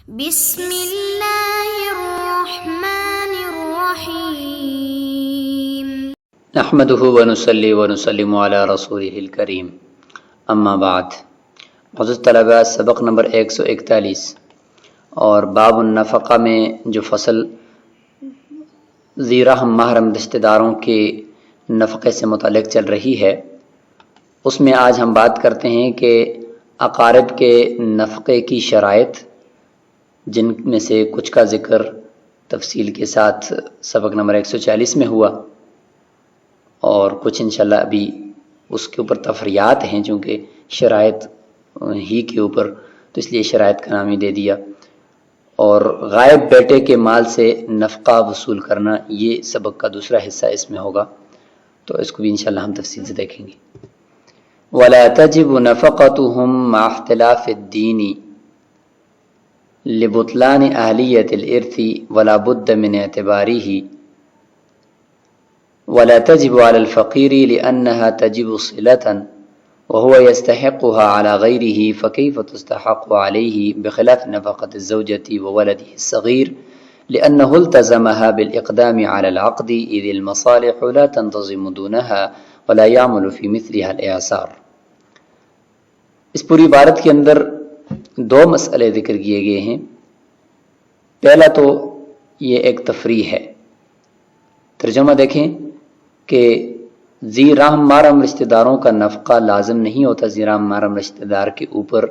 بسم اللہ الرحمن الرحیم نحمده ونصلي ونسلم علی رسوله الکریم اما بعد۔ معزز طلباء، سبق نمبر 141 اور باب النفقہ میں جو فصل ذی رحم محرم رشتہ داروں کے نفقے سے متعلق چل رہی ہے، اس میں آج ہم بات کرتے ہیں کہ اقارب کے نفقے کی شرائط، جن میں سے کچھ کا ذکر تفصیل کے ساتھ سبق نمبر 140 میں ہوا، اور کچھ انشاءاللہ ابھی اس کے اوپر تفریعات ہیں، چونکہ شرائط ہی کے اوپر، تو اس لیے شرائط کا نام ہی دے دیا۔ اور غائب بیٹے کے مال سے نفقہ وصول کرنا، یہ سبق کا دوسرا حصہ اس میں ہوگا، تو اس کو بھی انشاءاللہ ہم تفصیل سے دیکھیں گے۔ وَلَا تَجِبُ نَفَقَتُهُمْ مَعَ اخْتِلَافِ الدِّينِ لِبُطْلَانِ أَهْلِيَّةِ الْإِرْثِ وَلَا بُدَّ مِنْ اعْتِبَارِهِ وَلَا تَجِبُ عَلَى الْفَقِيرِ لِأَنَّهَا تَجِبُ صِلَةً وَهُوَ يَسْتَحِقُّهَا عَلَى غَيْرِهِ فَكَيْفَ تُسْتَحَقُّ عَلَيْهِ بِخِلَافِ نَفَقَةِ الزَّوْجَةِ وَوَلَدِهِ الصَّغِيرِ لِأَنَّهُ الْتَزَمَهَا بِالْإِقْدَامِ عَلَى الْعَقْدِ إِذِ الْمَصَالِحُ لَا تَنْتَظِمُ دُونَهَا وَلَا يَعْمَلُ فِي مِثْلِهَا الْإِعْصَارُ۔ اس پوری عبارت کے اندر دو مسئلے ذکر کیے گئے ہیں۔ پہلا تو یہ ایک تفریح ہے، ترجمہ دیکھیں کہ ذی رحم محرم رشتہ داروں کا نفقہ لازم نہیں ہوتا ذی رحم محرم رشتہ دار کے اوپر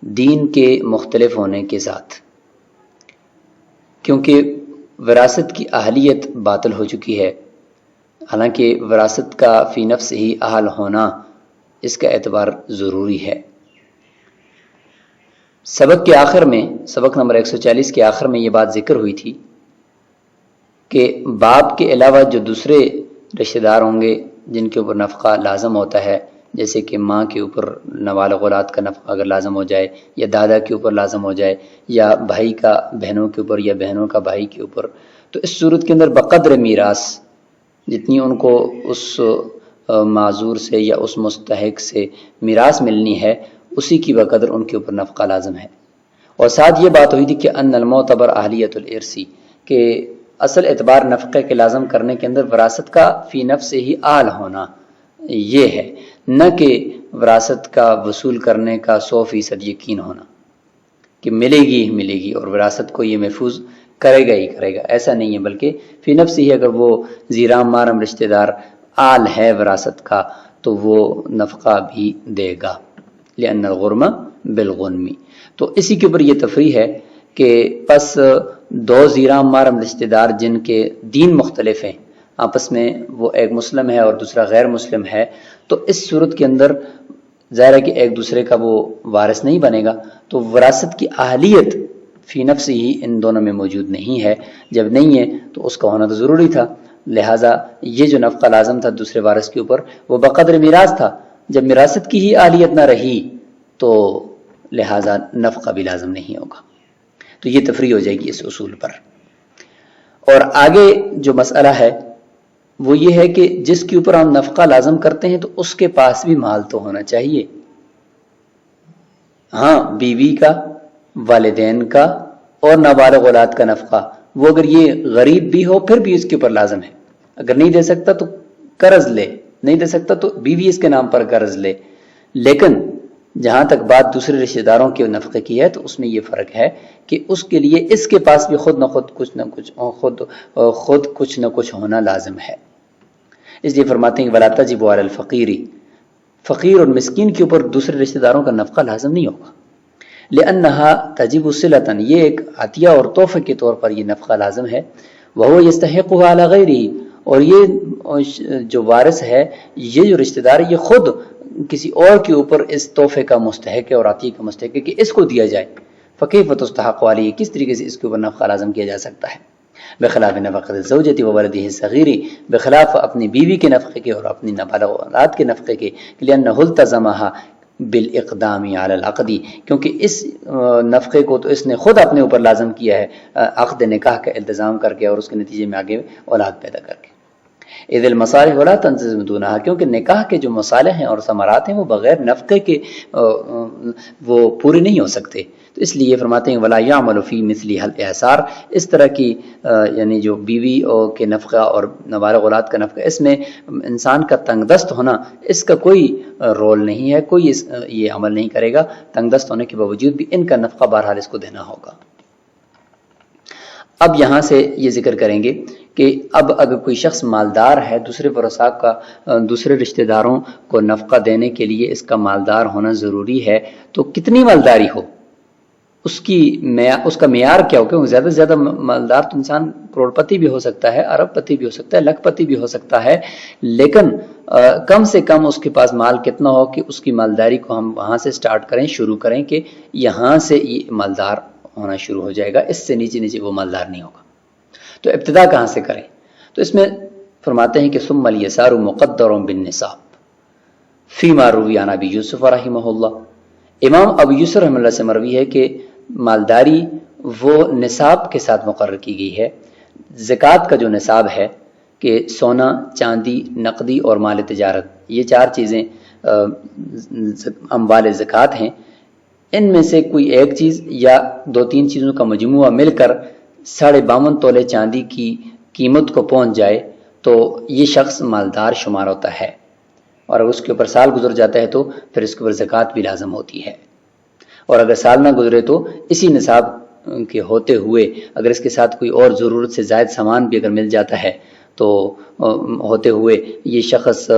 دین کے مختلف ہونے کے ساتھ، کیونکہ وراثت کی اہلیت باطل ہو چکی ہے، حالانکہ وراثت کا فی نفس ہی اہل ہونا اس کا اعتبار ضروری ہے۔ سبق کے آخر میں، سبق نمبر 140 کے آخر میں یہ بات ذکر ہوئی تھی کہ باپ کے علاوہ جو دوسرے رشتہ دار ہوں گے جن کے اوپر نفقہ لازم ہوتا ہے، جیسے کہ ماں کے اوپر نابالغ اولاد کا نفقہ اگر لازم ہو جائے، یا دادا کے اوپر لازم ہو جائے، یا بھائی کا بہنوں کے اوپر، یا بہنوں کا بھائی کے اوپر، تو اس صورت کے اندر بقدر میراث جتنی ان کو اس معذور سے یا اس مستحق سے میراث ملنی ہے، اسی کی بقدر ان کے اوپر نفقہ لازم ہے۔ اور ساتھ یہ بات ہوئی تھی کہ ان المعتبر اہلیت الارث، کہ اصل اعتبار نفقے کے لازم کرنے کے اندر وراثت کا فی نفس ہی اہل ہونا یہ ہے، نہ کہ وراثت کا وصول کرنے کا 100% یقین ہونا کہ ملے گی ہی ملے گی اور وراثت کو یہ محفوظ کرے گا ہی کرے گا، ایسا نہیں ہے، بلکہ فی نفس ہی اگر وہ ذی رحم محرم رشتہ دار آل ہے وراثت کا تو وہ نفقہ بھی دے گا، لأن الغرم بالغنم۔ تو اسی کے اوپر یہ تفریح ہے کہ پس دو ذی رحم محرم رشتہ دار جن کے دین مختلف ہیں، آپس میں وہ ایک مسلم ہے اور دوسرا غیر مسلم ہے، تو اس صورت کے اندر ظاہر ہے کہ ایک دوسرے کا وہ وارث نہیں بنے گا، تو وراثت کی اہلیت فی نفس ہی ان دونوں میں موجود نہیں ہے۔ جب نہیں ہے تو اس کا ہونا تو ضروری تھا، لہٰذا یہ جو نفقہ لازم تھا دوسرے وارث کے اوپر وہ بقدر میراث تھا۔ جب وراثت کی ہی اہلیت نہ رہی تو لہٰذا نفقہ بھی لازم نہیں ہوگا۔ تو یہ تفریح ہو جائے گی اس اصول پر۔ اور آگے جو مسئلہ ہے وہ یہ ہے کہ جس کے اوپر ہم نفقہ لازم کرتے ہیں تو اس کے پاس بھی مال تو ہونا چاہیے۔ ہاں، بیوی کا، والدین کا اور نابالغ اولاد کا نفقہ، وہ اگر یہ غریب بھی ہو پھر بھی اس کے اوپر لازم ہے۔ اگر نہیں دے سکتا تو قرض لے، نہیں دے سکتا تو بیوی اس کے نام پر قرض لے، لیکن جہاں تک بات دوسرے رشتہ داروں کے نفقے کی ہے تو اس میں یہ فرق ہے کہ اس کے لیے اس کے پاس بھی خود کچھ نہ کچھ ہونا لازم ہے۔ اس لیے فرماتے ہیں کہ وَلَا تَجِبُ عَلَى الْفَقِيرِ، فقیر اور مسکین کے اوپر دوسرے رشتہ داروں کا نفقہ لازم نہیں ہوگا، لِأَنَّهَا تَجِبُ صِلَةً، یہ ایک عطیہ اور تحفے کے طور پر یہ نفقہ لازم ہے، وَهُوَ يَسْتَحِقُّهَا عَلَى غَيْرِهِ، اور یہ جو وارث ہے، یہ جو رشتہ دار ہے، یہ خود کسی اور کے اوپر اس تحفے کا مستحق ہے اور عطیہ کا مستحق ہے کہ اس کو دیا جائے۔ فَكَيْفَ تُسْتَحَقُّ عَلَيْهِ، کس طریقے سے اس کے اوپر نفقہ لازم کیا جا سکتا ہے؟ بخلاف نفقۃ الزوجۃ وولدہ الصغیر، بخلاف اپنی بیوی کے نفقے کے اور اپنی نابالغ اولاد کے نفقے کے، لأنہ التزمها بالاقدام علی العقد، کیونکہ اس نفقے کو تو اس نے خود اپنے اوپر لازم کیا ہے عقد نکاح کا التزام کر کے اور اس کے نتیجے میں آگے اولاد پیدا کر کے۔ اذ المصالح لا تنتظم دونها، کیونکہ نکاح کے جو مصالح ہیں اور ثمرات ہیں وہ بغیر نفقے کے وہ پورے نہیں ہو سکتے، تو اس لیے فرماتے ہیں ولا یعمل فی مثل الاعصار، اس طرح کی یعنی جو بیوی کے نفقہ اور نابالغ اولاد کا نفقہ، اس میں انسان کا تنگ دست ہونا اس کا کوئی رول نہیں ہے، کوئی یہ عمل نہیں کرے گا، تنگ دست ہونے کے باوجود بھی ان کا نفقہ بہرحال اس کو دینا ہوگا۔ اب یہاں سے یہ ذکر کریں گے کہ اب اگر کوئی شخص مالدار ہے، دوسرے ورثاء کا دوسرے رشتہ داروں کو نفقہ دینے کے لیے اس کا مالدار ہونا ضروری ہے، تو کتنی مالداری ہو، اس کا معیار کیا ہو؟ کیونکہ زیادہ سے زیادہ مالدار تو انسان کروڑ پتی بھی ہو سکتا ہے، ارب پتی بھی ہو سکتا ہے، لاکھ پتی بھی ہو سکتا ہے، لیکن کم سے کم اس کے پاس مال کتنا ہو کہ اس کی مالداری کو ہم وہاں سے سٹارٹ کریں، شروع کریں کہ یہاں سے یہ مالدار ہونا شروع ہو جائے گا، اس سے نیچے نیچے وہ مالدار نہیں ہوگا۔ تو ابتدا کہاں سے کریں؟ تو اس میں فرماتے ہیں کہ ثم الیسار مقدر بالنصاب فیما روی عن ابی یوسف رحمہ اللہ، امام ابو یوسف رحمہ اللہ سے مروی ہے کہ مالداری وہ نصاب کے ساتھ مقرر کی گئی ہے۔ زکوٰۃ کا جو نصاب ہے کہ سونا، چاندی، نقدی اور مال تجارت، یہ چار چیزیں اموال زکوٰۃ ہیں، ان میں سے کوئی ایک چیز یا دو تین چیزوں کا مجموعہ مل کر 52.5 تولے چاندی کی قیمت کو پہنچ جائے تو یہ شخص مالدار شمار ہوتا ہے، اور اگر اس کے اوپر سال گزر جاتا ہے تو پھر اس کے اوپر زکوٰۃ بھی لازم ہوتی ہے، اور اگر سال نہ گزرے تو اسی نصاب کے ہوتے ہوئے اگر اس کے ساتھ کوئی اور ضرورت سے زائد سامان بھی اگر مل جاتا ہے تو ہوتے ہوئے یہ شخص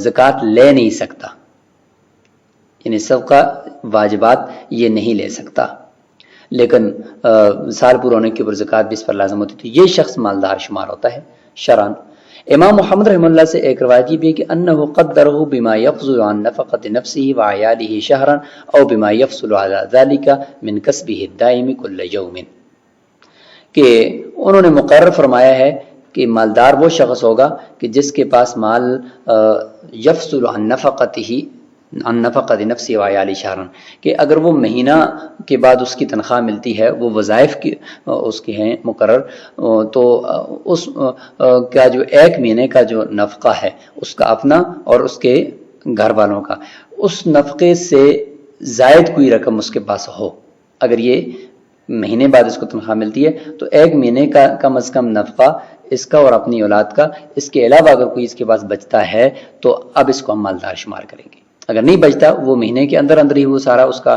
زکوٰۃ لے نہیں سکتا، یعنی صدقہ واجبات یہ نہیں لے سکتا، لیکن سال پورا ہونے کے اوپر زکوٰۃ بھی اس پر لازم ہوتی، تو یہ شخص مالدار شمار ہوتا ہے شرعاً۔ امام محمد رحمہ اللہ سے ایک روایت بھی ہے کہ انہ قدرہ بما یفضل عن نفقۃ نفسہ وعیالہ شہرا او بما یفضل علی ذلک من کسبہ الدائم کل یوم، کہ انہوں نے مقرر فرمایا ہے کہ مالدار وہ شخص ہوگا کہ جس کے پاس مال یفضل عن نفقۃ نفسی وعیالی شہرن، کہ اگر وہ مہینہ کے بعد اس کی تنخواہ ملتی ہے، وہ وظائف کی اس کے ہیں مقرر، تو اس کا جو ایک مہینے کا جو نفقہ ہے اس کا اپنا اور اس کے گھر والوں کا، اس نفقے سے زائد کوئی رقم اس کے پاس ہو، اگر یہ مہینے بعد اس کو تنخواہ ملتی ہے تو ایک مہینے کا کم از کم نفقہ اس کا اور اپنی اولاد کا، اس کے علاوہ اگر کوئی اس کے پاس بچتا ہے تو اب اس کو ہم مالدار شمار کریں گے، اگر نہیں بچتا، وہ مہینے کے اندر اندر ہی وہ سارا اس کا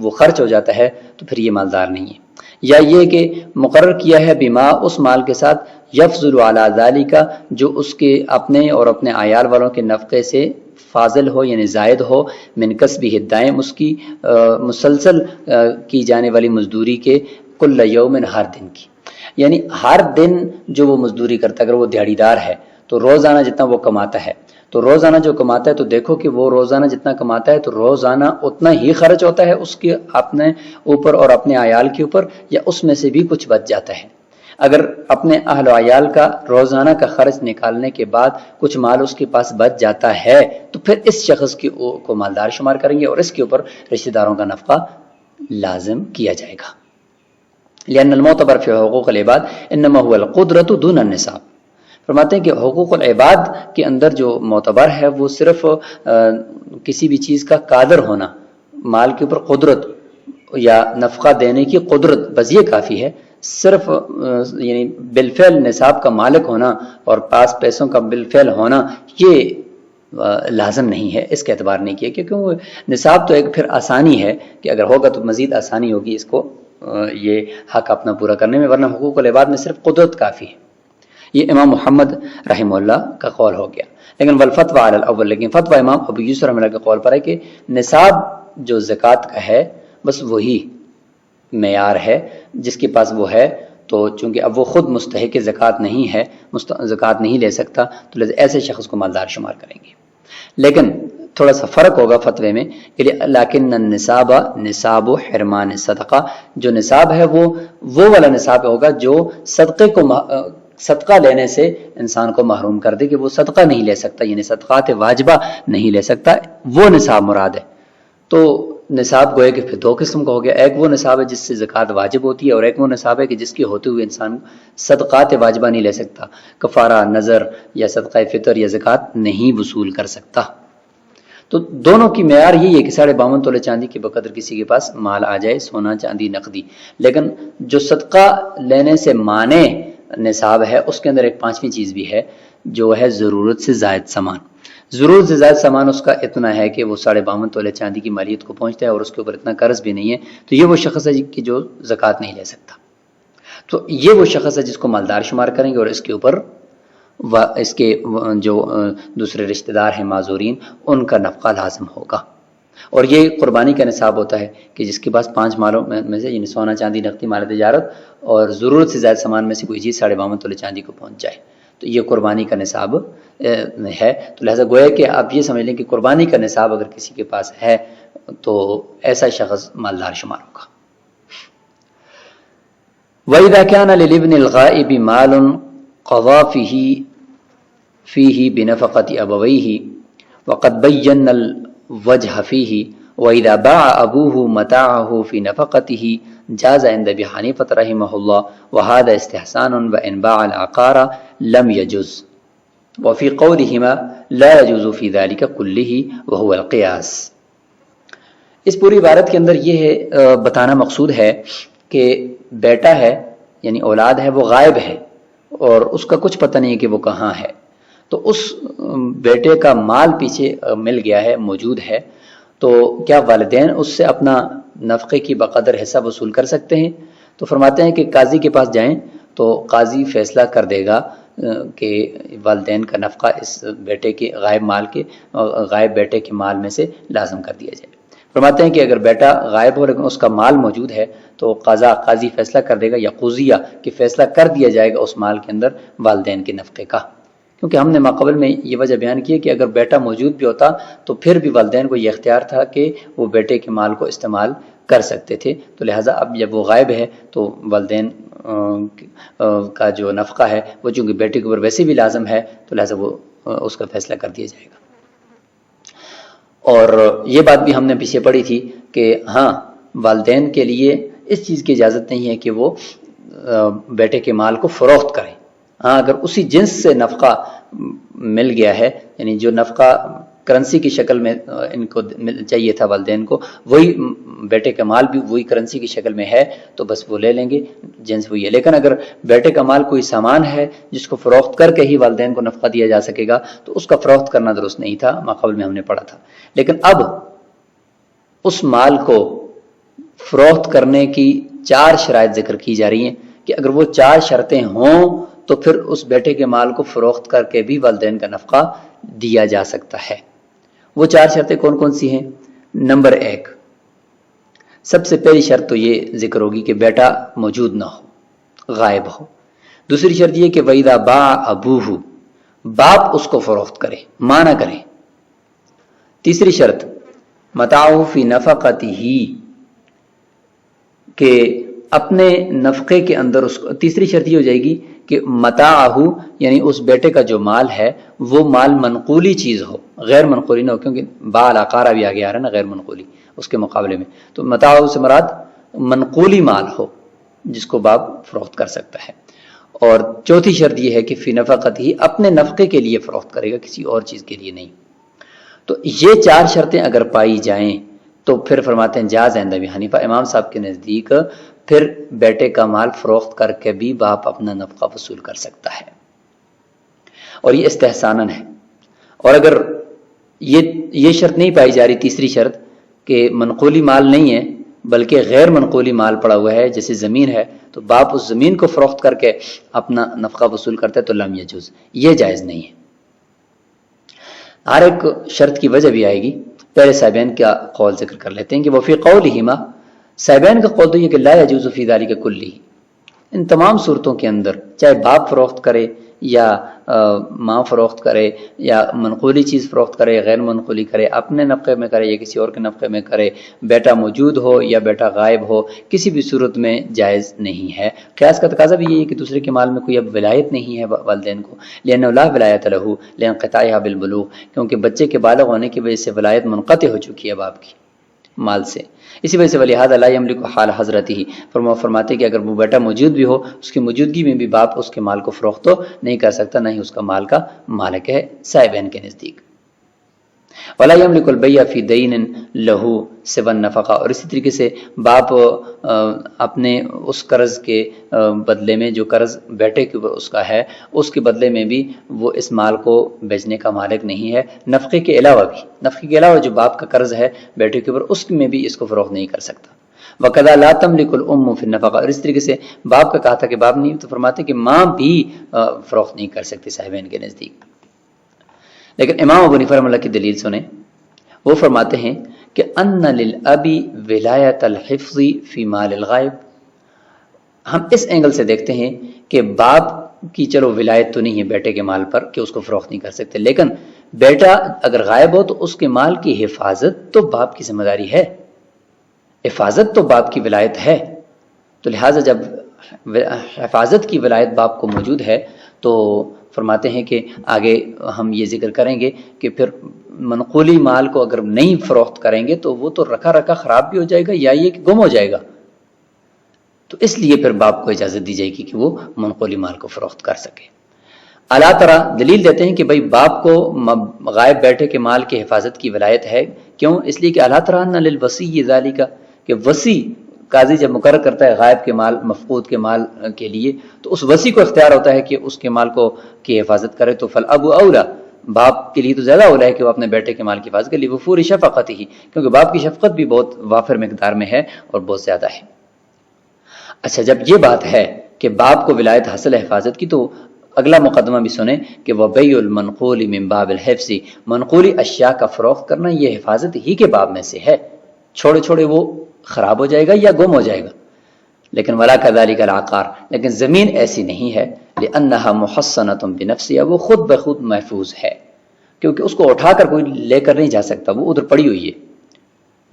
وہ خرچ ہو جاتا ہے تو پھر یہ مالدار نہیں ہے۔ یا یہ کہ مقرر کیا ہے بما، اس مال کے ساتھ یفضل علی ذالک، جو اس کے اپنے اور اپنے عیال والوں کے نفقے سے فاضل ہو یعنی زائد ہو، من کسبہ الدائم، اس کی مسلسل کی جانے والی مزدوری کے، کل یوم، ہر دن کی، یعنی ہر دن جو وہ مزدوری کرتا ہے، اگر وہ دیہڑی دار ہے تو روزانہ جتنا وہ کماتا ہے، تو روزانہ جو کماتا ہے تو دیکھو کہ وہ روزانہ جتنا کماتا ہے تو روزانہ اتنا ہی خرچ ہوتا ہے اس کے اپنے اوپر اور اپنے عیال کے اوپر، یا اس میں سے بھی کچھ بچ جاتا ہے۔ اگر اپنے اہل و عیال کا روزانہ کا خرچ نکالنے کے بعد کچھ مال اس کے پاس بچ جاتا ہے تو پھر اس شخص کو مالدار شمار کریں گے اور اس کے اوپر رشتہ داروں کا نفقہ لازم کیا جائے گا۔ لأن المعتبر فی حقوق العباد انما هو القدرۃ دون النصاب، فرماتے ہیں کہ حقوق العباد کے اندر جو معتبر ہے وہ صرف کسی بھی چیز کا قادر ہونا، مال کے اوپر قدرت یا نفقہ دینے کی قدرت، بس یہ کافی ہے، صرف یعنی بالفعل نصاب کا مالک ہونا اور پاس پیسوں کا بالفعل ہونا یہ لازم نہیں ہے، اس کا اعتبار نہیں کیا، کیونکہ وہ نصاب تو ایک پھر آسانی ہے کہ اگر ہوگا تو مزید آسانی ہوگی اس کو یہ حق اپنا پورا کرنے میں، ورنہ حقوق العباد میں صرف قدرت کافی ہے۔ یہ امام محمد رحمہ اللہ کا قول ہو گیا، لیکن والفتوی علی الاول، لیکن فتوی امام ابو یوسف رحمہ اللہ کے قول پر ہے کہ نصاب جو زکوٰۃ کا ہے بس وہی معیار ہے جس کے پاس وہ ہے، تو چونکہ اب وہ خود مستحق زکوٰۃ نہیں ہے، زکوٰۃ نہیں لے سکتا، تو ایسے شخص کو مالدار شمار کریں گے۔ لیکن تھوڑا سا فرق ہوگا فتوے میں، لیکن النصاب نصاب حرمان صدقہ، جو نصاب ہے وہ والا نصاب ہوگا جو صدقے کو صدقہ لینے سے انسان کو محروم کر دے، کہ وہ صدقہ نہیں لے سکتا، یعنی صدقات واجبہ نہیں لے سکتا، وہ نصاب مراد ہے۔ تو نصاب گوئے کہ پھر دو قسم کا ہو گیا، ایک وہ نصاب ہے جس سے زکوٰۃ واجب ہوتی ہے، اور ایک وہ نصاب ہے کہ جس کے ہوتے ہوئے انسان صدقات واجبہ نہیں لے سکتا، کفارہ، نذر یا صدقہ فطر یا زکوٰۃ نہیں وصول کر سکتا۔ تو دونوں کی معیار یہی ہے کہ 52.5 تولے چاندی کے بقدر کسی کے پاس مال آ جائے، سونا چاندی نقدی. لیکن جو صدقہ لینے سے مانے نصاب ہے اس کے اندر ایک 5ویں چیز بھی ہے جو ہے ضرورت سے زائد سامان. ضرورت سے زائد سامان اس کا اتنا ہے کہ وہ 52.5 تولے چاندی کی مالیت کو پہنچتا ہے اور اس کے اوپر اتنا قرض بھی نہیں ہے، تو یہ وہ شخص ہے کہ جو زکوٰۃ نہیں لے سکتا. تو یہ وہ شخص ہے جس کو مالدار شمار کریں گے، اور اس کے اوپر اس کے جو دوسرے رشتہ دار ہیں معذورین ان کا نفقہ لازم ہوگا. اور یہ قربانی کا نصاب ہوتا ہے کہ جس کے پاس 5 مالوں میں سے، یعنی سونا چاندی نقدی مال تجارت اور ضرورت سے زائد سامان میں سے کوئی چیز 52.5 تولے چاندی کو پہنچ جائے، تو یہ قربانی کا نصاب ہے. تو لہذا گویا کہ آپ یہ سمجھ لیں کہ قربانی کا نصاب اگر کسی کے پاس ہے تو ایسا شخص مالدار شمار ہوگا. وَإِذَا كَانَ لِلْإِبْنِ الْغَائِبِ مَالٌ قَضَى فِيهِ بِنَفَقَةِ أَبَوَيْهِ وَقَدْ بَيَّنَّا الْوَجْهَ فِيهِ وَإِذَا بَاعَ أَبُوهُ مَتَاعَهُ فِي نَفَقَتِهِ جَازَ عِنْدَ أبي حنيفة رحمه الله وهذا استحسان وإن باع العقار لم يجوز وفي قولهما لا يجوز في ذلك كله وهو القياس. اس پوری عبارت کے اندر یہ بتانا مقصود ہے کہ بیٹا ہے یعنی اولاد ہے وہ غائب ہے اور اس کا کچھ پتہ نہیں ہے کہ وہ کہاں ہے، تو اس بیٹے کا مال پیچھے مل گیا ہے، موجود ہے، تو کیا والدین اس سے اپنا نفقے کی بقدر حصہ وصول کر سکتے ہیں؟ تو فرماتے ہیں کہ قاضی کے پاس جائیں تو قاضی فیصلہ کر دے گا کہ والدین کا نفقہ اس بیٹے کے غائب بیٹے کے مال میں سے لازم کر دیا جائے. فرماتے ہیں کہ اگر بیٹا غائب ہو لیکن اس کا مال موجود ہے تو قاضی فیصلہ کر دے گا یا قضیہ کہ فیصلہ کر دیا جائے گا اس مال کے اندر والدین کے نفقے کا. کیونکہ ہم نے ماقبل میں یہ وجہ بیان کی ہے کہ اگر بیٹا موجود بھی ہوتا تو پھر بھی والدین کو یہ اختیار تھا کہ وہ بیٹے کے مال کو استعمال کر سکتے تھے. تو لہٰذا اب جب وہ غائب ہے تو والدین کا جو نفقہ ہے وہ چونکہ بیٹے کے اوپر ویسے بھی لازم ہے تو لہٰذا وہ اس کا فیصلہ کر دیا جائے گا. اور یہ بات بھی ہم نے پیچھے پڑھی تھی کہ ہاں والدین کے لیے اس چیز کی اجازت نہیں ہے کہ وہ بیٹے کے مال کو فروخت کریں. ہاں اگر اسی جنس سے نفقہ مل گیا ہے، یعنی جو نفقہ کرنسی کی شکل میں ان کو چاہیے تھا والدین کو، وہی بیٹے کا مال بھی وہی کرنسی کی شکل میں ہے تو بس وہ لے لیں گے، جنس وہی ہے. لیکن اگر بیٹے کا مال کوئی سامان ہے جس کو فروخت کر کے ہی والدین کو نفقہ دیا جا سکے گا تو اس کا فروخت کرنا درست نہیں تھا، ماقبل میں ہم نے پڑھا تھا. لیکن اب اس مال کو فروخت کرنے کی 4 شرائط ذکر کی جا رہی ہیں کہ اگر وہ 4 شرطیں ہوں تو پھر اس بیٹے کے مال کو فروخت کر کے بھی والدین کا نفقہ دیا جا سکتا ہے. وہ 4 شرطیں کون کون سی ہیں؟ نمبر 1، سب سے پہلی شرط تو یہ ذکر ہوگی کہ بیٹا موجود نہ ہو، غائب ہو. دوسری شرط یہ کہ وَإِذَا بَاعَ أَبُوهُ، باپ اس کو فروخت کرے، ماں نہ کرے. تیسری شرط متاعہ فی نفقتہ، کہ اپنے نفقے کے اندر اس کو، تیسری شرط یہ ہو جائے گی کہ متاعہ یعنی اس بیٹے کا جو مال ہے وہ مال منقولی چیز ہو، غیر منقولی نہ ہو، کیونکہ با العقارہ بھی آگے آ رہا ہے نا غیر منقولی اس کے مقابلے میں. تو متاعہ سے مراد منقولی مال ہو جس کو باپ فروخت کر سکتا ہے. اور چوتھی شرط یہ ہے کہ فی نفقتہ، اپنے نفقے کے لیے فروخت کرے گا، کسی اور چیز کے لیے نہیں. تو یہ 4 شرطیں اگر پائی جائیں تو پھر فرماتے ہیں جاز عند ابی حنیفہ، امام صاحب کے نزدیک پھر بیٹے کا مال فروخت کر کے بھی باپ اپنا نفقہ وصول کر سکتا ہے، اور یہ استحساناً ہے. اور اگر یہ شرط نہیں پائی جا رہی، تیسری شرط کہ منقولی مال نہیں ہے بلکہ غیر منقولی مال پڑا ہوا ہے جیسے زمین ہے، تو باپ اس زمین کو فروخت کر کے اپنا نفقہ وصول کرتا ہے تو لم یجوز، یہ جائز نہیں ہے. ہر ایک شرط کی وجہ بھی آئے گی. پہلے صاحبین کا قول ذکر کر لیتے ہیں کہ وہ فی قولہما، صاحبین کا قول تو یہ کہ لا یجوز فی ذلک کلہ، ان تمام صورتوں کے اندر چاہے باپ فروخت کرے یا ماں فروخت کرے یا منقولی چیز فروخت کرے، غیر منقولی کرے، اپنے نفقے میں کرے یا کسی اور کے نفقے میں کرے، بیٹا موجود ہو یا بیٹا غائب ہو، کسی بھی صورت میں جائز نہیں ہے. قیاس کا تقاضا بھی یہ ہے کہ دوسرے کے مال میں کوئی اب ولایت نہیں ہے والدین کو، لأنه لا ولایت له لانقطاعها بالبلوغ، کیونکہ بچے کے بالغ ہونے کی وجہ سے ولایت منقطع ہو چکی ہے باپ کی مال سے. اسی وجہ سے ولہذا لا یملک حال حضرتہ، فرماتے کہ اگر وہ بیٹا موجود بھی ہو اس کی موجودگی میں بھی باپ اس کے مال کو فروخت تو نہیں کر سکتا، نہ ہی اس کا مال کا مالک ہے صاحبین کے نزدیک. ولا یملک البیع فی دین لہو سوى النفقہ، اور اسی طریقے سے باپ اپنے اس قرض کے بدلے میں، جو قرض بیٹے کے اوپر اس کا ہے، اس کے بدلے میں بھی وہ اس مال کو بیچنے کا مالک نہیں ہے، نفقے کے علاوہ بھی، نفقے کے علاوہ جو باپ کا قرض ہے بیٹے کے اوپر، اس میں بھی اس کو فروخت نہیں کر سکتا۔ وَقَذَا لَا تَمْلِكُ الْأُمُّ فِي النَّفَقَةِ، اور اس طریقے سے باپ کا کہا تھا کہ باپ نہیں، تو فرماتے کہ ماں بھی فروخت نہیں کر سکتی صاحبین کے نزدیک۔ لیکن امام ابو حنیفہ رحمہ اللہ کی دلیل سنیں، وہ فرماتے ہیں کہ ان للاب ولایت الحفظ فی مال الغائب، ہم اس اینگل سے دیکھتے ہیں کہ باپ کی چلو ولایت تو نہیں ہے بیٹے کے مال پر کہ اس کو فروخت نہیں کر سکتے، لیکن بیٹا اگر غائب ہو تو اس کے مال کی حفاظت تو باپ کی ذمہ داری ہے، حفاظت تو باپ کی ولایت ہے، تو لہٰذا جب حفاظت کی ولایت باپ کو موجود ہے تو فرماتے ہیں کہ آگے ہم یہ ذکر کریں گے کہ پھر منقولی مال کو اگر نہیں فروخت کریں گے تو وہ تو رکھا رکھا خراب بھی ہو جائے گا یا یہ کہ گم ہو جائے گا، تو اس لیے پھر باپ کو اجازت دی جائے گی کہ وہ منقولی مال کو فروخت کر سکے۔ اللہ تعالیٰ دلیل دیتے ہیں کہ بھئی باپ کو غائب بیٹے کے مال کی حفاظت کی ولایت ہے، کیوں؟ اس لیے کہ اللہ تعالیٰ للوصی ذالک، کہ وصی قاضی جب مقرر کرتا ہے غائب کے مال، مفقود کے مال کے لیے، تو اس وصی کو اختیار ہوتا ہے کہ اس کے مال کو کی حفاظت کرے، تو فالاب اولا، باپ کے لیے تو زیادہ اولا ہے کہ وہ اپنے بیٹے کے مال کی حفاظت کرے، وفور شفقتہ، کیونکہ باپ کی شفقت بھی بہت وافر مقدار میں ہے اور بہت زیادہ ہے۔ اچھا، جب یہ بات ہے کہ باپ کو ولایت حاصل ہے حفاظت کی، تو اگلا مقدمہ بھی سنیں کہ وَبَيْعُ الْمَنْقُولِ مِنْ بَابِ الْحِفْظِ، منقولی اشیاء کا فروخت کرنا یہ حفاظت ہی کے باب میں سے ہے، چھوڑے چھوڑے وہ خراب ہو جائے گا یا گم ہو جائے گا۔ لیکن ولا كذلك العقار، لیکن زمین ایسی نہیں ہے، لأنها محصنة بنفسها، وہ خود بخود محفوظ ہے، کیونکہ اس کو اٹھا کر کوئی لے کر نہیں جا سکتا، وہ ادھر پڑی ہوئی ہے،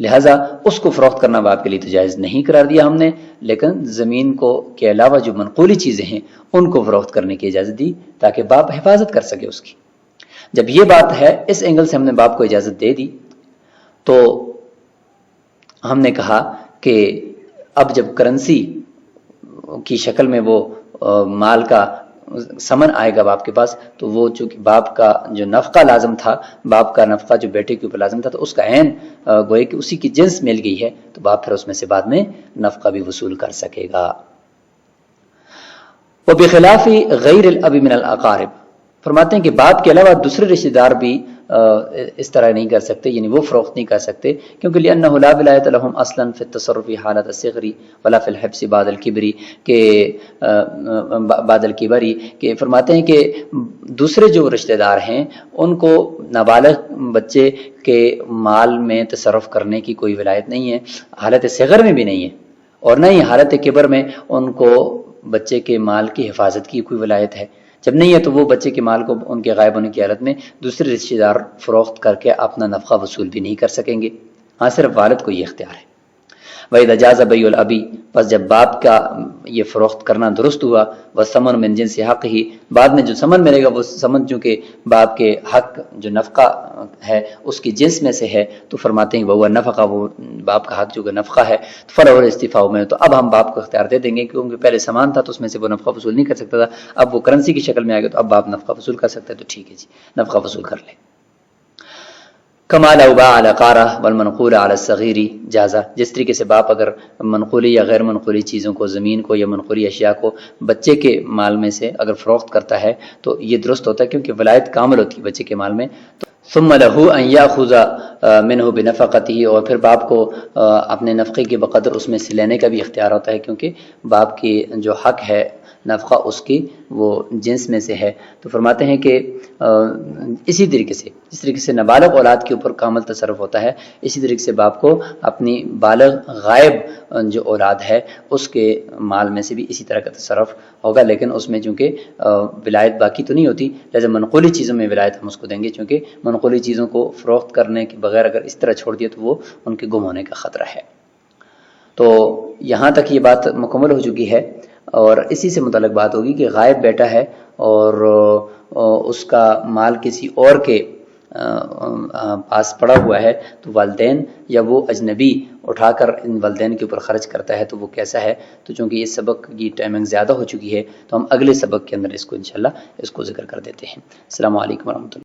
لہٰذا اس کو فروخت کرنا باپ کے لیے تو جائز نہیں قرار دیا ہم نے، لیکن زمین کو کے علاوہ جو منقولی چیزیں ہیں ان کو فروخت کرنے کی اجازت دی تاکہ باپ حفاظت کر سکے اس کی۔ جب یہ بات ہے، اس اینگل سے ہم نے باپ کو اجازت دے دی، تو ہم نے کہا کہ اب جب کرنسی کی شکل میں وہ مال کا سمن آئے گا باپ کے پاس، تو وہ چونکہ باپ کا جو نفقہ لازم تھا، باپ کا نفقہ جو بیٹے کے اوپر لازم تھا، تو اس کا عین گوئے کہ اسی کی جنس مل گئی ہے، تو باپ پھر اس میں سے بعد میں نفقہ بھی وصول کر سکے گا۔ وبخلاف غیر الاب من الاقارب، فرماتے ہیں کہ باپ کے علاوہ دوسرے رشتہ دار بھی اس طرح نہیں کر سکتے، یعنی وہ فروخت نہیں کر سکتے، کیونکہ لأنه لا ولایۃ لهم اصلا فی التصرف حالت الصغر ولا فی الحبس بعد الکبر، کہ بعد الکبر، کہ فرماتے ہیں کہ دوسرے جو رشتہ دار ہیں ان کو نابالغ بچے کے مال میں تصرف کرنے کی کوئی ولایت نہیں ہے، حالت صغر میں بھی نہیں ہے، اور نہ ہی حالت کبر میں ان کو بچے کے مال کی حفاظت کی کوئی ولایت ہے۔ جب نہیں ہے تو وہ بچے کے مال کو ان کے غائب ہونے کی حالت میں دوسرے رشتہ دار فروخت کر کے اپنا نفقہ وصول بھی نہیں کر سکیں گے، ہاں صرف والد کو یہ اختیار ہے۔ وَإِذَا جَازَ بَيْعُ الْأَبِ، پس جب باپ کا یہ فروخت کرنا درست ہوا، وَالثَّمَنُ مِنْ جِنْسِ حَقِّهِ، بعد میں جو سمن ملے گا وہ سمن چونکہ باپ کے حق جو نفقہ ہے اس کی جنس میں سے ہے، تو فرماتے ہیں وہ نفقہ، وہ باپ کا حق جو کہ نفقہ ہے، فَلَهُ الْاِسْتِفَاءُ مِنْهُ، تو اب ہم باپ کو اختیار دے دیں گے، کیونکہ پہلے سامان تھا تو اس میں سے وہ نفقہ وصول نہیں کر سکتا تھا، اب وہ کرنسی کی شکل میں آ گیا تو اب باپ نفقہ وصول کر سکتا ہے، تو ٹھیک ہے جی، نفقہ وصول کر لے۔ کما لو باع العقارہ والمنقول علی الصغیر جازا، جس طریقے سے باپ اگر منقولی یا غیر منقولی چیزوں کو، زمین کو یا منقولی اشیاء کو بچے کے مال میں سے اگر فروخت کرتا ہے تو یہ درست ہوتا ہے، کیونکہ ولایت کامل ہوتی ہے بچے کے مال میں۔ ثم له ان یاخذ منه بنفقته، اور پھر باپ کو اپنے نفقے کے بقدر اس میں سے لینے کا بھی اختیار ہوتا ہے، کیونکہ باپ کی جو حق ہے نفقہ اس کی وہ جنس میں سے ہے۔ تو فرماتے ہیں کہ اسی طریقے سے جس طریقے سے نابالغ اولاد کے اوپر کامل تصرف ہوتا ہے، اسی طریقے سے باپ کو اپنی بالغ غائب جو اولاد ہے اس کے مال میں سے بھی اسی طرح کا تصرف ہوگا، لیکن اس میں چونکہ ولایت باقی تو نہیں ہوتی، لہذا منقولی چیزوں میں ولایت ہم اس کو دیں گے، چونکہ منقولی چیزوں کو فروخت کرنے کے بغیر اگر اس طرح چھوڑ دیا تو وہ ان کے گم ہونے کا خطرہ ہے۔ تو یہاں تک یہ بات مکمل ہو چکی ہے، اور اسی سے متعلق بات ہوگی کہ غائب بیٹا ہے اور اس کا مال کسی اور کے پاس پڑا ہوا ہے، تو والدین یا وہ اجنبی اٹھا کر ان والدین کے اوپر خرچ کرتا ہے تو وہ کیسا ہے۔ تو چونکہ یہ سبق کی ٹائمنگ زیادہ ہو چکی ہے تو ہم اگلے سبق کے اندر اس کو انشاءاللہ اس کو ذکر کر دیتے ہیں۔ السلام علیکم ورحمۃ اللہ۔